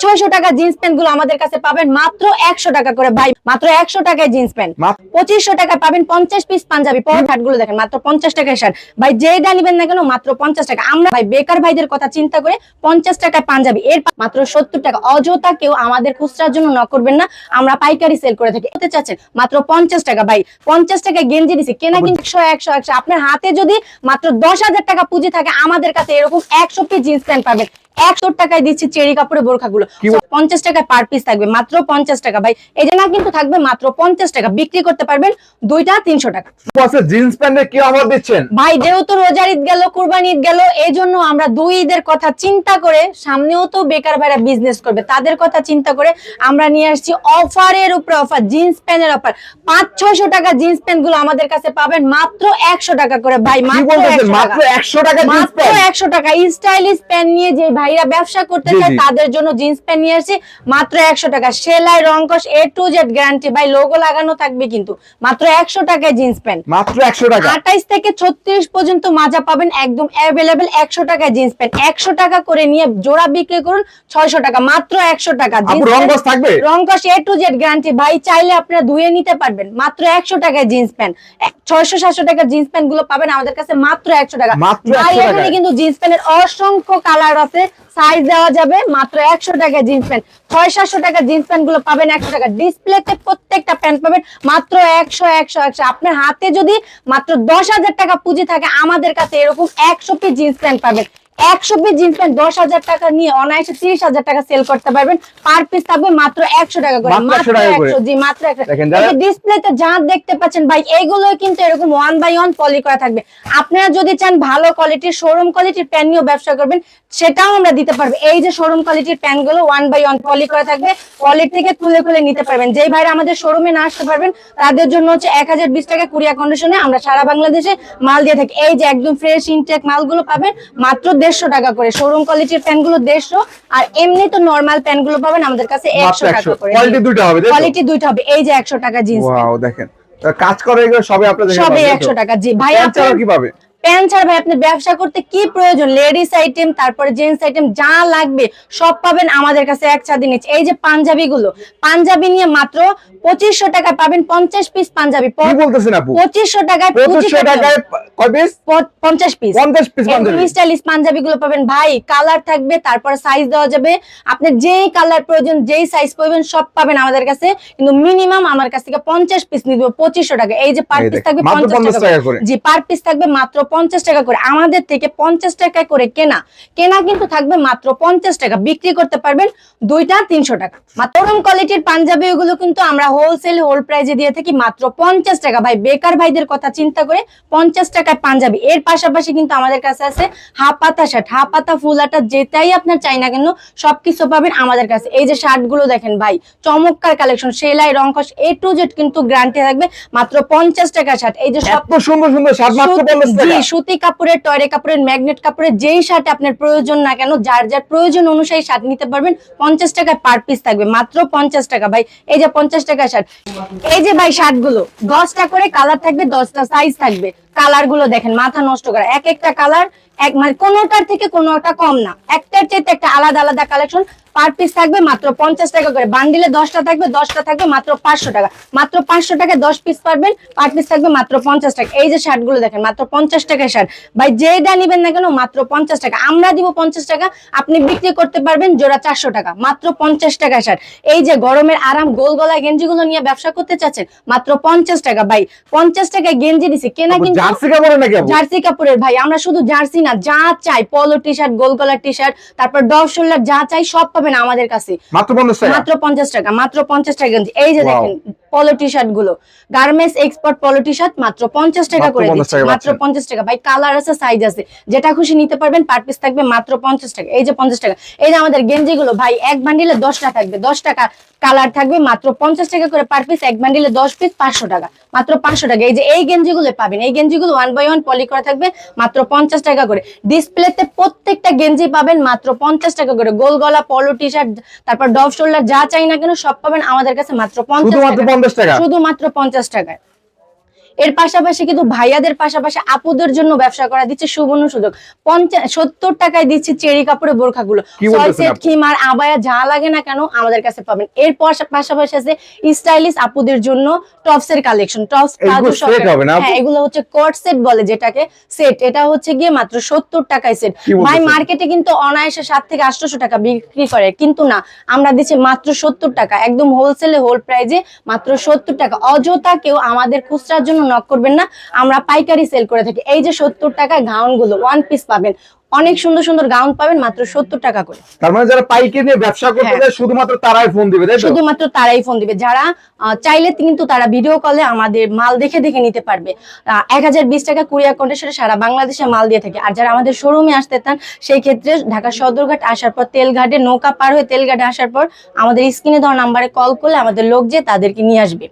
500-600 টাকা jeans pant গুলো আমাদের কাছে পাবেন মাত্র 100 টাকা করে ভাই, মাত্র 100 টাকায় জিন্স প্যান্ট। 2500 টাকা পাবেন 50 পিস পাঞ্জাবি। শার্ট গুলো দেখেন মাত্র 50 টাকায় শার্ট ভাই, যেটা নিবেন না কেন মাত্র 50 টাকা। আমরা ভাই বেকার ভাইদের কথা চিন্তা করে 50 টাকায় পাঞ্জাবি, এর মাত্র 70 টাকা। অযথা কেউ আমাদের খুচরার জন্য ন করবেন না, আমরা পাইকারি সেল করে থাকি। হতে চাচ্ছেন মাত্র 50 টাকা ভাই, 50 টাকায় গেঞ্জি দিছি, কেনা কিন্তু 100 আপনার হাতে যদি মাত্র 10,000 টাকা পুঁজি থাকে আমাদের কাছে এরকম 100 পিস জিন্স প্যান্ট পাবেন। 100 টাকায় দিচ্ছি চেরি কাপড়ে বোরখাগুলো, 50 টাকায় পার পিস থাকবে মাত্র 50 টাকা ভাই। এই যে না কিন্তু থাকবে মাত্র 50 টাকা, বিক্রি করতে পারবেন দুইটা 300 টাকা। জিন্স প্যান্টে কি অফার দিচ্ছেন ভাই? যেহেতু রোজার ঈদ গেল, কুরবানি ঈদ গেল, এই জন্য আমরা দুই ঈদের কথা চিন্তা করে, সামনেও তো বেকার ভাইরা বিজনেস করবে, তাদের কথা চিন্তা করে আমরা নিয়ে আসছি অফারের উপরে অফার, জিন্স প্যান্টের অফার। 500-600 টাকা জিন্স প্যান্ট গুলো আমাদের কাছে পাবেন মাত্র 100 টাকা করে ভাই, মাত্র 100 টাকা, মাত্র 100 টাকা। স্টাইলিশ প্যান্ট নিয়ে যে ভাইরা ব্যবসা করতে চায় তাদের জন্য জিন্স প্যান্ট নিয়ে আসছি মাত্র 100 টাকা। সেলাই রংকশ A to Z গ্যারান্টি ভাই, লোগো লাগানো থাকবে কিন্তু। মাত্র 100 টাকায় জিন্স প্যান্ট, মাত্র 100 টাকা। 28 থেকে 36 পর্যন্ত মাজা পাবেন একদম অ্যাভেলেবেল। 100 টাকায় জিন্স প্যান্ট, 100 টাকা করে নিয়ে জোড়া বিক্রি করুন 600 টাকা, মাত্র 100 টাকা। রংকশ থাকবে, রংকশ A to Z গ্যারান্টি ভাই, চাইলে আপনারা ধুয়ে নিতে পারবেন। মাত্র 100 টাকায় জিন্স প্যান্ট, 600-700 টাকার জিন্স প্যান্ট গুলো পাবেন আমাদের কাছে মাত্র 100 টাকা ভাই। এখানে কিন্তু জিন্স প্যান্টের অসংখ্য কালার আছে, সাইজ দেওয়া যাবে। মাত্র 100 টাকায় জিন্স প্যান্ট, 600-700 টাকা জিন্স প্যান্ট গুলো পাবেন 100 টাকা। ডিসপ্লেতে প্রত্যেকটা প্যান্ট পাবেন মাত্র 100। আপনার হাতে যদি মাত্র 10,000 টাকা পুঁজি থাকে আমাদের কাছে এরকম 100 পিস জিন্স প্যান্ট পাবেন। 100 পিস জিন্স প্যান্ট 10,000 টাকা নিয়ে অনায়াসে 30,000 টাকা সেল করতে পারবেন। পার পিস থাকবে মাত্র 100 টাকা করে, মাত্র 100। জি মাত্র 100। ডিসপ্লেতে যা দেখতে পাচ্ছেন ভাই, এগুলো কিন্তু এরকম 1 বাই 1 পলি করা থাকবে। আপনারা যদি চান ভালো কোয়ালিটির শোরুম কোয়ালিটির প্যান্ট নিয়ে ব্যবসা করবেন, সেটাও আমরা দিতে পারবো। এই যে শোরুম কোয়ালিটির প্যান্ট গুলো 1 বাই 1 পলি করা থাকবে, কোয়ালিটি থেকে খুলে খুলে নিতে পারবেন। যেই ভাইরা আমাদের শোরুমে না আসতে পারবেন তাদের জন্য হচ্ছে 1020 টাকা কুরিয়ার কন্ডিশনে আমরা সারা বাংলাদেশে মাল দিয়ে থাকি। এই যে একদম ফ্রেশ ইনটেক মালগুলো পাবেন মাত্র 150 টাকা করে। শোরুম কোয়ালিটির প্যান্ট গুলো 150, আর এমনি তো নরমাল প্যান্ট গুলো পাবেন আমাদের কাছে 100 টাকা করে। কোয়ালিটি দুইটা হবে, কোয়ালিটি দুইটা হবে। এই যে 100 টাকা জিন্স প্যান্ট, ওয়াও দেখেন কাজ করে এগুলো সবই আপনাদের সবই 100 টাকা। জি ভাই, আপনারা কি পাবে? প্যান্ট ছাড়া ভাই আপনার ব্যবসা করতে কি প্রয়োজন? লেডিস আইটেম, তারপরে জেন্টস আইটেম যা লাগবে সব পাবেন আমাদের কাছে এক ছাদের নিচে। এই যে পাঞ্জাবি গুলো, পাঞ্জাবি নিয়ে মাত্র 2500 টাকা পাবেন 50 পিস পাঞ্জাবি। কি বলতেছেন আপু? 2500 টাকায় 2500 টাকায় কয় piece? 50 piece. 50 piece punjabi. Stylish punjabi গুলো পাবেন ভাই, কালার থাকবে, তারপরে সাইজ দেওয়া যাবে। আপনি যেই কালার প্রয়োজন, যেই সাইজ প্রয়োজন সব পাবেন আমাদের কাছে। কিন্তু মিনিমাম আমার কাছ থেকে 50 পিস নিব 2500 টাকা। এই যে পার পিস থাকবে 50 টাকা করে। জি পার পিস থাকবে মাত্র 50 টাকা করে। আমাদের থেকে 50 টাকা করে কেনা কিন্তু থাকবে মাত্র 50 টাকা, বিক্রি করতে পারবেন দুইটা 300 টাকা। মাত্রম কোয়ালিটির পাঞ্জাবি ওগুলো কিন্তু আমরা হোলসেল হোল প্রাইসে দিয়ে থাকি মাত্র 50 টাকা ভাই। বেকার ভাইদের কথা চিন্তা করে 50 টাকায় পাঞ্জাবি। এর পাশাপাশি কিন্তু আমাদের কাছে আছে হাফ পাতা শার্ট, হাফ পাতা ফুল হাতা, যেটাই আপনার চাই না কেন সবকিছু পাবেন আমাদের কাছে। এই যে শার্ট গুলো দেখেন ভাই, চমৎকার কালেকশন, সেলাই রংকশ A to Z কিন্তু গ্যারান্টি থাকবে মাত্র 50 টাকা শার্ট। এই যে সব সুন্দর সুন্দর শার্ট মাত্র 50 টাকা। জি সুতি কাপড়ের, টয়রে কাপড়ের, ম্যাগনেট কাপড়ের, যেই শার্ট আপনার প্রয়োজন না কেন যার যার প্রয়োজন অনুযায়ী শার্ট নিতে পারবেন। 50 টাকায় পার পিস থাকবে মাত্র 50 টাকা ভাই। এই যে 50 টাকা শার্ট। এই যে ভাই শার্ট গুলো 10টা করে কালার থাকবে, 10টা সাইজ থাকবে। কালার গুলো দেখেন মাথা নষ্ট করা, এক একটা কালার এক মানে কোনোটার থেকে কোনোটা কম না, একটার চাইতে একটা আলাদা আলাদা কালেকশন। পার পিস থাকবে মাত্র 50 টাকা করে। বান্ডিলে 10টা থাকবে, 10টা থাকবে মাত্র 500 টাকা। মাত্র 500 টাকায় 10 পিস পারবেন, পার পিস থাকবে মাত্র 50 টাকা। এই যে শার্ট গুলো দেখেন মাত্র 50 টাকায় শার্ট ভাই, যেটা নিবেন না কেন মাত্র 50 টাকা। আমরা দিব 50 টাকা, আপনি বিক্রি করতে পারবেন জোড়া 400 টাকা, মাত্র 50 টাকা শার্ট। এই যে গরমের আরাম গোল গলা গেঞ্জি গুলো নিয়ে ব্যবসা করতে চাচ্ছেন মাত্র 50 টাকা ভাই। 50 টাকায় গেঞ্জি দিছি, কেনা কিন্তু জার্সি কাপড়ের নাকি আপু? জার্সি কাপড়ের ভাই। আমরা শুধু জার্সি না, যা চাই পলো টি শার্ট, গোল গলার টি শার্ট, তারপর ডব শোল্ডার যা চাই সব পাবেন আমাদের কাছে মাত্র 50 টাকা। মাত্র 50 টাকা, মাত্র 50 টাকা গেঞ্জি। এই যে দেখেন পলো টি শার্ট গুলো, গার্মেন্টস এক্সপোর্ট পলো টি শার্ট মাত্র 50 টাকা করে দিচ্ছি, মাত্র 50 টাকা ভাই। কালার আছে, সাইজ আছে, যেটা খুশি নিতে পারবেন। পার পিস থাকবে মাত্র 50 টাকা। এই যে 50 টাকা। এই যে আমাদের গেঞ্জি গুলো ভাই, এক বান্ডিলে 10টা থাকবে, 10 টাকা কালার থাকবে, মাত্র 50 টাকা করে পার পিস। এক বান্ডিলে 10 পিস 500 টাকা, মাত্র 500 টাকা। এই যে এই গেঞ্জি গুলো পাবেন, এই গেঞ্জি গুলো 1 বাই 1 পলি করা থাকবে মাত্র 50 টাকা করে। ডিসপ্লেতে প্রত্যেকটা গেঞ্জি পাবেন মাত্র 50 টাকা করে। গোল গলা পলো টি শার্ট, তারপর ডব শোল্ডার যা চাই না কেন সব পাবেন আমাদের কাছে মাত্র 50 টাকা, শুধুমাত্র 50 টাকায়। এর পাশাপাশি কিন্তু ভাইয়াদের পাশাপাশি আপুদের জন্য ব্যবসা করা দিচ্ছে সুবর্ণ সুযোগ। 70 টাকায় দিচ্ছি চেরি কাপড়ে বোরখাগুলো, কি 6 বলতেছেন সেট আপু? খিমার আবায়া যা লাগে না কেন আমাদের কাছে পাবেন। এর পাশাপাশি আছে স্টাইলিশ আপুদের জন্য টপসের কালেকশন, টপস প্লাজো এগুলো set হবে না আপু? হ্যাঁ এগুলো হচ্ছে কট সেট বলে যেটাকে, সেট। এটা হচ্ছে গিয়ে মাত্র 70 টাকায় সেট। কি বলতেছেন? ভাই মার্কেটে কিন্তু অনায়াসে 7 থেকে 800 টাকা বিক্রি করে, কিন্তু না, আমরা দিচ্ছি মাত্র 70 টাকা, একদম হোলসেলে হোল প্রাইজে মাত্র 70 টাকা। অযথা কেউ আমাদের খুচরার জন্য নক করবেন না, আমরা পাইকারি সেল করে থাকি। এই যে 70 টাকায় গাউন গুলো ওয়ান পিস পাবেন, অনেক সুন্দর সুন্দর গাউন পাবেন মাত্র 70 টাকা করে। তার মানে যারা পাইকারি নিয়ে ব্যবসা করতে হ্যাঁ। যায় শুধুমাত্র তারাই ফোন দিবে, তাই তো? শুধুমাত্র তারাই ফোন দিবে, যারা চাইলে কিন্তু তারা ভিডিও কলে আমাদের মাল দেখে দেখে নিতে পারবে। 1020 টাকা কুরিয়ার কন্ডিশনে সারা বাংলাদেশে মাল দিয়ে থাকে। আর যারা আমাদের শোরুমে আসতে চান সেই ক্ষেত্রে ঢাকা সদরঘাট আসার পর তেলঘাটে নৌকা পার হয়ে তেলঘাটে আসার পর আমাদের স্ক্রিনে দেওয়া নাম্বারে কল করলে আমাদের লোক যে তাদেরকে নিয়ে আসবে।